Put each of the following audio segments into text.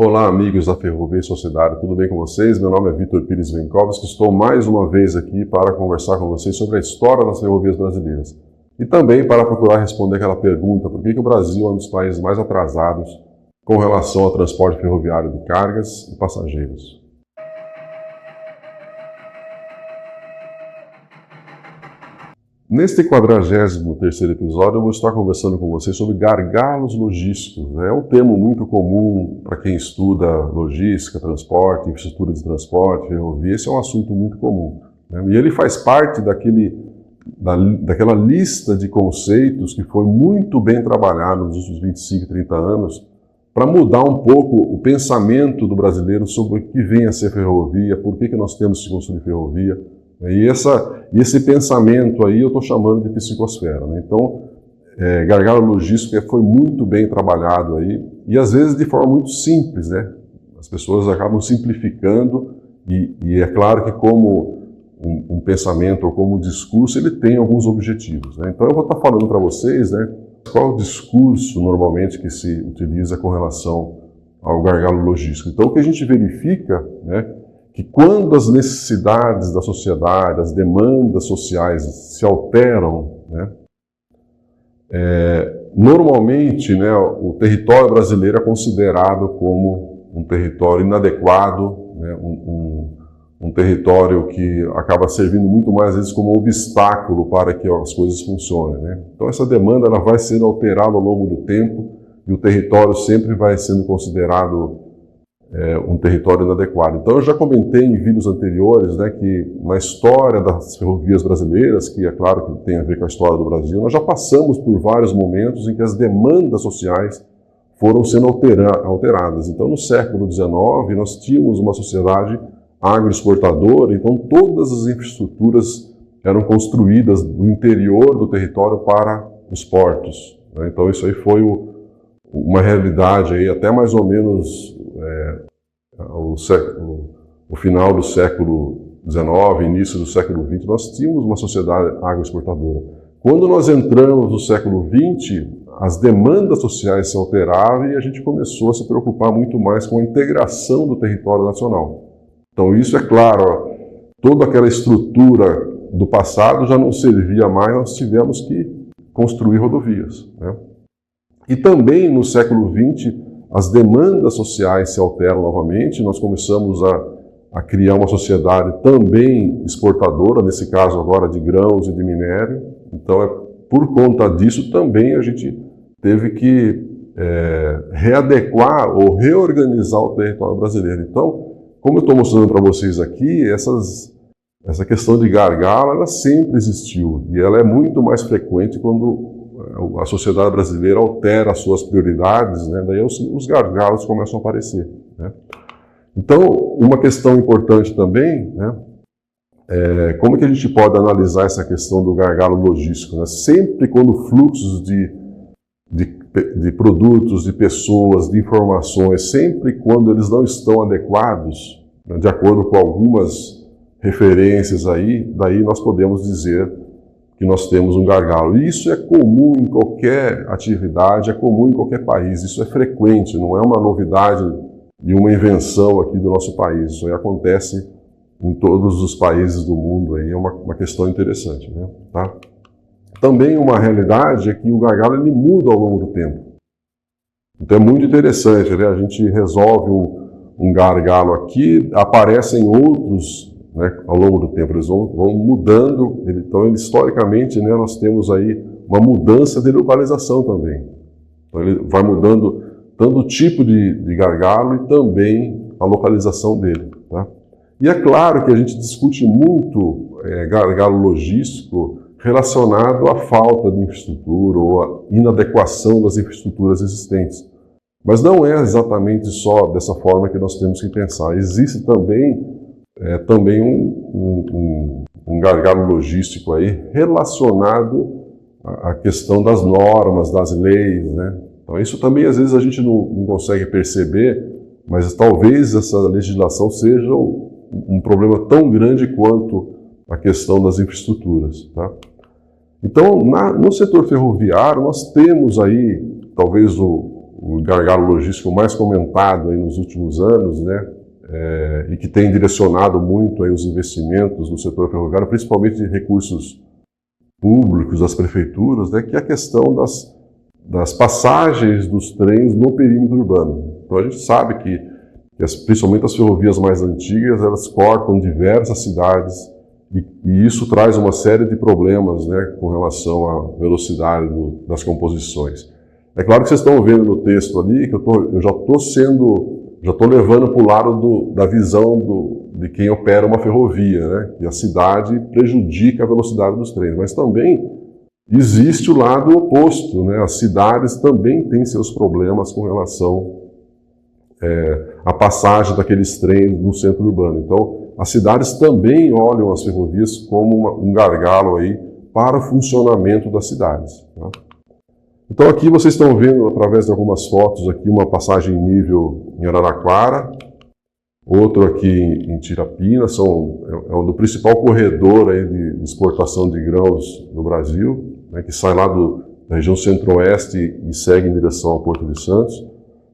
Olá, amigos da Ferrovia e Sociedade, tudo bem com vocês? Meu nome é Vitor Pires Vencovski, estou mais uma vez aqui para conversar com vocês sobre a história das ferrovias brasileiras e também para procurar responder aquela pergunta: por que o Brasil é um dos países mais atrasados com relação ao transporte ferroviário de cargas e passageiros? Neste 43º episódio, eu vou estar conversando com vocês sobre gargalos logísticos. É um termo muito comum para quem estuda logística, transporte, infraestrutura de transporte, ferrovia. Esse é um assunto muito comum, né? E ele faz parte daquela lista de conceitos que foi muito bem trabalhada nos últimos 25, 30 anos para mudar um pouco o pensamento do brasileiro sobre o que vem a ser ferrovia, por que nós temos que construir ferrovia. E esse pensamento aí eu estou chamando de psicosfera, né? Então, gargalo logístico foi muito bem trabalhado aí, e às vezes de forma muito simples, né? As pessoas acabam simplificando, e é claro que como um pensamento ou como um discurso, ele tem alguns objetivos, né? Então eu vou estar falando para vocês, né, qual é o discurso normalmente que se utiliza com relação ao gargalo logístico. Então o que a gente verifica, né, que quando as necessidades da sociedade, as demandas sociais se alteram, né, normalmente, né, o território brasileiro é considerado como um território inadequado, né, um território que acaba servindo muito mais, às vezes, como obstáculo para que as coisas funcionem, né? Então essa demanda ela vai sendo alterada ao longo do tempo e o território sempre vai sendo considerado um território inadequado. Então eu já comentei em vídeos anteriores, né, que na história das ferrovias brasileiras, que é claro que tem a ver com a história do Brasil, nós já passamos por vários momentos em que as demandas sociais foram sendo alteradas. Então no século XIX nós tínhamos uma sociedade agroexportadora, então todas as infraestruturas eram construídas no interior do território para os portos, né? Então isso aí foi uma realidade aí até mais ou menos o final do século XIX, início do século XX, nós tínhamos uma sociedade agroexportadora. Quando nós entramos no século XX, as demandas sociais se alteraram e a gente começou a se preocupar muito mais com a integração do território nacional. Então isso é claro, toda aquela estrutura do passado já não servia mais, nós tivemos que construir rodovias, né? E também no século XX, as demandas sociais se alteram novamente, nós começamos a criar uma sociedade também exportadora, nesse caso agora de grãos e de minério. Então, por conta disso também a gente teve que readequar ou reorganizar o território brasileiro. Então, como eu estou mostrando para vocês aqui, essa questão de gargalo, ela sempre existiu, e ela é muito mais frequente quando a sociedade brasileira altera as suas prioridades, né? Daí os gargalos começam a aparecer, né? Então, uma questão importante também, né, como que a gente pode analisar essa questão do gargalo logístico, né? Sempre quando fluxos de produtos, de pessoas, de informações, sempre quando eles não estão adequados, né, de acordo com algumas referências aí, daí nós podemos dizer que nós temos um gargalo. E isso é comum em qualquer atividade, é comum em qualquer país, isso é frequente, não é uma novidade e uma invenção aqui do nosso país, isso aí acontece em todos os países do mundo, aí é uma questão interessante, né? Tá? Também uma realidade é que o gargalo ele muda ao longo do tempo. Então é muito interessante, né? A gente resolve um gargalo aqui, aparecem outros, né, ao longo do tempo, eles vão mudando. Então, historicamente, né, nós temos aí uma mudança de localização também. Então, ele vai mudando tanto o tipo de gargalo e também a localização dele, tá? E é claro que a gente discute muito gargalo logístico relacionado à falta de infraestrutura ou à inadequação das infraestruturas existentes. Mas não é exatamente só dessa forma que nós temos que pensar. Existe também um gargalo logístico aí relacionado à questão das normas, das leis, né? Então isso também às vezes a gente não consegue perceber, mas talvez essa legislação seja um problema tão grande quanto a questão das infraestruturas, tá? Então no setor ferroviário nós temos aí talvez o o gargalo logístico mais comentado aí nos últimos anos, né, e que tem direcionado muito aí os investimentos no setor ferroviário, principalmente de recursos públicos das prefeituras, né, que é a questão das passagens dos trens no perímetro urbano. Então a gente sabe que principalmente as ferrovias mais antigas, elas cortam diversas cidades e isso traz uma série de problemas, né, com relação à velocidade das composições. É claro que vocês estão vendo no texto ali que eu já estou levando para o lado da visão de quem opera uma ferrovia, né, que a cidade prejudica a velocidade dos trens, mas também existe o lado oposto, né, as cidades também têm seus problemas com relação à passagem daqueles trens no centro urbano. Então, as cidades também olham as ferrovias como um gargalo aí para o funcionamento das cidades. Tá? Então aqui vocês estão vendo, através de algumas fotos, aqui uma passagem em nível em Araraquara, outro aqui em Tirapina, é o do principal corredor aí de exportação de grãos no Brasil, né, que sai lá da região centro-oeste e segue em direção ao Porto de Santos.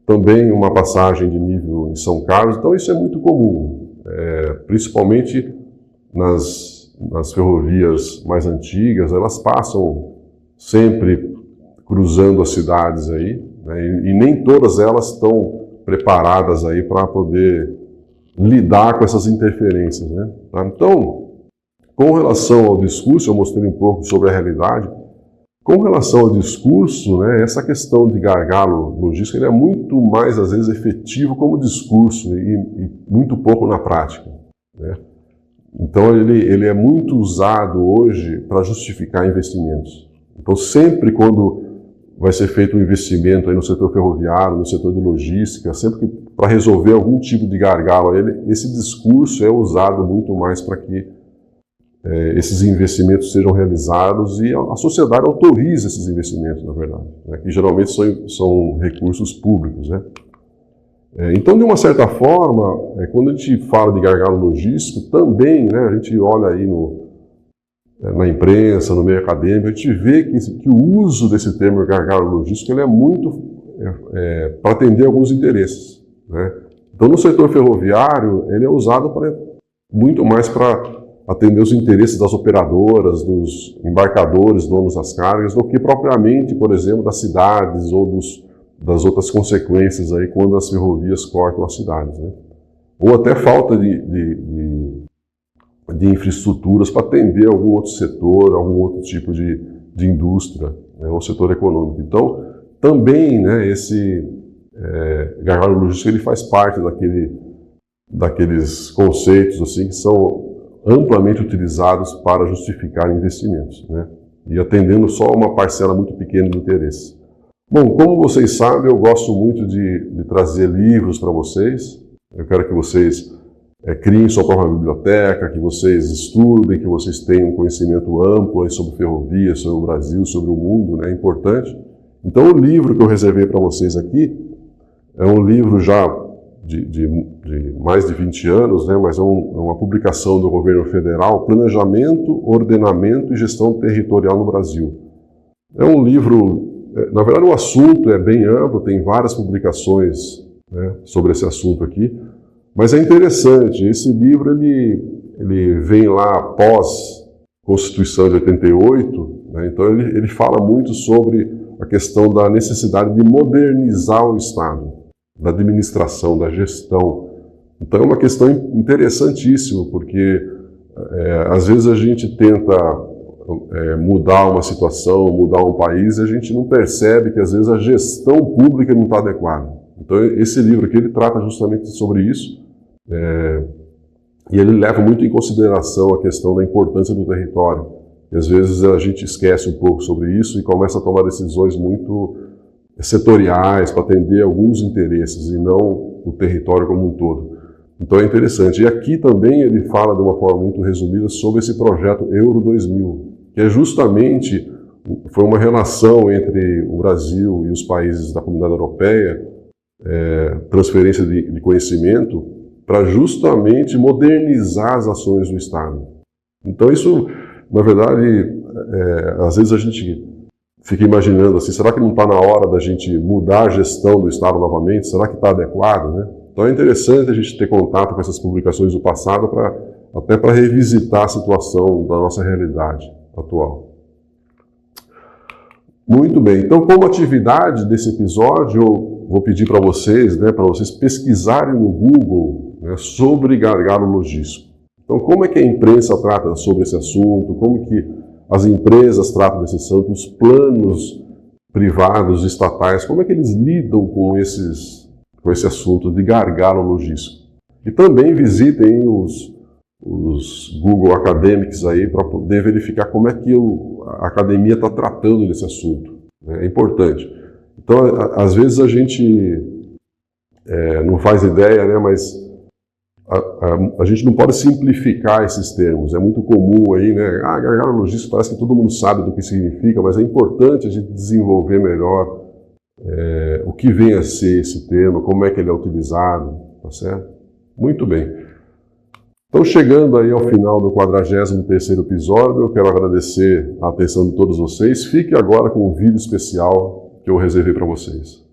Também uma passagem de nível em São Carlos, então isso é muito comum, principalmente nas ferrovias mais antigas, elas passam sempre cruzando as cidades aí, né, e nem todas elas estão preparadas aí para poder lidar com essas interferências, né? Tá? Então, com relação ao discurso, eu mostrei um pouco sobre a realidade. Com relação ao discurso, né, essa questão de gargalo logístico ele é muito mais, às vezes, efetivo como discurso e muito pouco na prática, né? Então, ele é muito usado hoje para justificar investimentos. Então, sempre quando vai ser feito um investimento aí no setor ferroviário, no setor de logística, sempre que para resolver algum tipo de gargalo, esse discurso é usado muito mais para que esses investimentos sejam realizados e a sociedade autoriza esses investimentos, na verdade, né, que geralmente são recursos públicos, né? Então, de uma certa forma, quando a gente fala de gargalo logístico, também, né, a gente olha aí na imprensa, no meio acadêmico, a gente vê que o uso desse termo gargalo logístico ele é muito para atender alguns interesses, né? Então, no setor ferroviário, ele é usado muito mais para atender os interesses das operadoras, dos embarcadores, donos das cargas, do que propriamente, por exemplo, das cidades ou das outras consequências aí quando as ferrovias cortam as cidades, né? Ou até falta de infraestruturas para atender algum outro setor, algum outro tipo de indústria, né, ou setor econômico. Então, também, né, esse gargalo logístico ele faz parte daqueles conceitos assim, que são amplamente utilizados para justificar investimentos, né, e atendendo só uma parcela muito pequena de interesse. Bom, como vocês sabem, eu gosto muito de trazer livros para vocês. Eu quero que vocês criem sua própria biblioteca, que vocês estudem, que vocês tenham um conhecimento amplo aí sobre ferrovia, sobre o Brasil, sobre o mundo, né? É importante. Então, o livro que eu reservei para vocês aqui é um livro já de mais de 20 anos, né? Mas é uma publicação do governo federal, Planejamento, Ordenamento e Gestão Territorial no Brasil. É um livro, na verdade o assunto é bem amplo, tem várias publicações, né, sobre esse assunto aqui, mas é interessante, esse livro ele vem lá após a Constituição de 88, né, então ele fala muito sobre a questão da necessidade de modernizar o Estado, da administração, da gestão. Então é uma questão interessantíssima, porque às vezes a gente tenta mudar uma situação, mudar um país, e a gente não percebe que às vezes a gestão pública não está adequada. Então esse livro aqui ele trata justamente sobre isso, e ele leva muito em consideração a questão da importância do território. E às vezes a gente esquece um pouco sobre isso e começa a tomar decisões muito setoriais para atender alguns interesses e não o território como um todo. Então é interessante. E aqui também ele fala de uma forma muito resumida sobre esse projeto Euro 2000, que é justamente, foi uma relação entre o Brasil e os países da Comunidade Europeia, transferência de conhecimento, para justamente modernizar as ações do Estado. Então isso, na verdade, às vezes a gente fica imaginando assim, será que não está na hora da gente mudar a gestão do Estado novamente? Será que está adequado, né? Então é interessante a gente ter contato com essas publicações do passado até para revisitar a situação da nossa realidade atual. Muito bem, então como atividade desse episódio, eu vou pedir para vocês, né, para vocês pesquisarem no Google, né, sobre gargalo logístico. Então como é que a imprensa trata sobre esse assunto, como que as empresas tratam desse assunto, os planos privados, estatais, como é que eles lidam com esse assunto de gargalo logístico. E também visitem os Google Academics aí para poder verificar como é que a academia está tratando desse assunto. É importante. Então, às vezes a gente não faz ideia, né, mas a gente não pode simplificar esses termos. É muito comum aí, né? Gargalo logístico, parece que todo mundo sabe do que significa, mas é importante a gente desenvolver melhor o que vem a ser esse termo, como é que ele é utilizado, tá certo? Muito bem. Então, chegando aí ao final do 43º episódio, eu quero agradecer a atenção de todos vocês. Fique agora com um vídeo especial que eu reservei para vocês.